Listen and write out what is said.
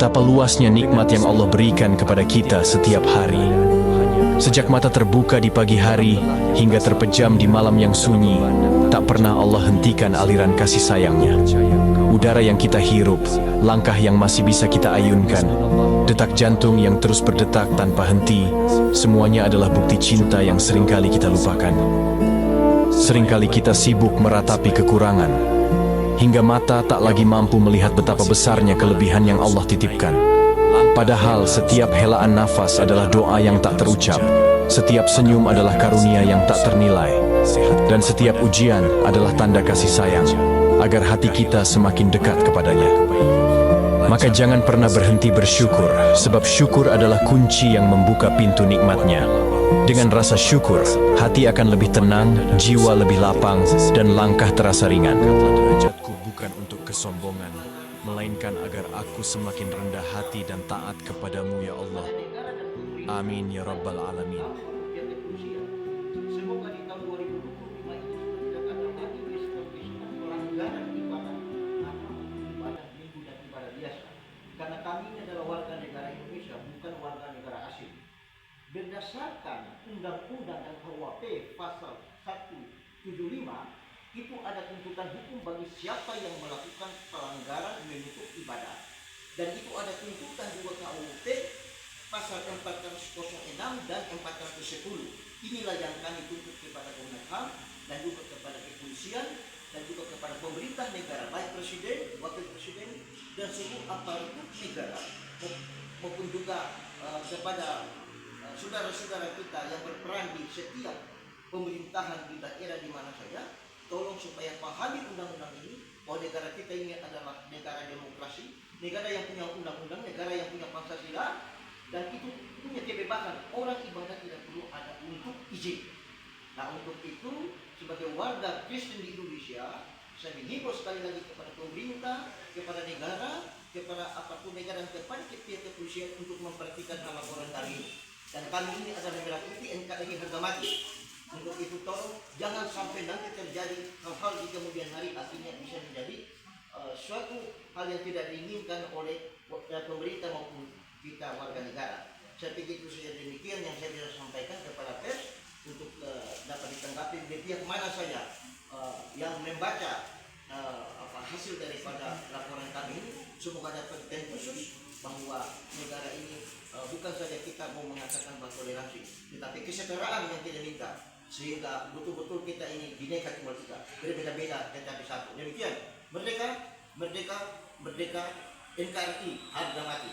betapa luasnya nikmat yang Allah berikan kepada kita setiap hari. Sejak mata terbuka di pagi hari hingga terpejam di malam yang sunyi, tak pernah Allah hentikan aliran kasih sayangnya. Udara yang kita hirup, langkah yang masih bisa kita ayunkan, detak jantung yang terus berdetak tanpa henti, semuanya adalah bukti cinta yang seringkali kita lupakan. Seringkali kita sibuk meratapi kekurangan, hingga mata tak lagi mampu melihat betapa besarnya kelebihan yang Allah titipkan. Padahal setiap helaan nafas adalah doa yang tak terucap, setiap senyum adalah karunia yang tak ternilai, dan setiap ujian adalah tanda kasih sayang, agar hati kita semakin dekat kepadanya. Maka jangan pernah berhenti bersyukur, sebab syukur adalah kunci yang membuka pintu nikmatnya. Dengan rasa syukur, hati akan lebih tenang, jiwa lebih lapang, dan langkah terasa ringan. Derajatku bukan untuk kesombongan, melainkan agar aku semakin rendah hati dan taat kepadamu ya Allah. Amin ya Rabbal Alamin. Semoga di tahun 2025 ini tidak ada lagi pelanggaran ibadah minggu dan ibadah biasa. Karena kami ini adalah warga negara Indonesia, bukan warga negara asing. Berdasarkan Undang-Undang dan KUHP pasal 175, itu ada tuntutan hukum bagi siapa yang melakukan pelanggaran menutup ibadah. Dan itu ada tuntutan juga KUHP pasal 406 dan 410. Inilah yang kami tuntut kepada Komnas HAM dan juga kepada kepolisian dan juga kepada pemerintah negara, baik presiden, wakil presiden, dan seluruh aparatur negara, maupun juga kepada saudara-saudara kita yang berperan di setiap pemerintahan di daerah di mana saja. Tolong supaya pahami undang-undang ini, bahwa negara kita ini adalah negara demokrasi, negara yang punya undang-undang, negara yang punya Pancasila, dan itu punya kebebasan. Orang ibadah tidak perlu ada untuk izin. Nah, untuk itu sebagai warga Kristen di Indonesia, saya menghimbau sekali lagi kepada pemerintah, kepada negara, kepada apapun negara, dan kepada pihak kepolisian untuk memperhatikan hal laporan kami. Dan kami ini adalah merah putih NKRI harga mati. Untuk itu tolong jangan sampai nanti terjadi hal-hal di kemudian hari, akhirnya bisa menjadi suatu hal yang tidak diinginkan oleh pemerintah maupun kita warga negara. Saya pikir itu saja demikian yang saya bisa sampaikan kepada pers untuk dapat ditanggapi dari pihak mana saja yang membaca hasil daripada laporan kami ini. Semoga dapat dan khusus bahwa negara ini bukan saja kita mau mengatakan bahwa toleransi, tetapi kesetaraan yang kita minta, sehingga betul-betul kita ini bineka tunggal ika, berbeda-beda tetapi satu. Demikian, merdeka, merdeka, merdeka, NKRI harga mati.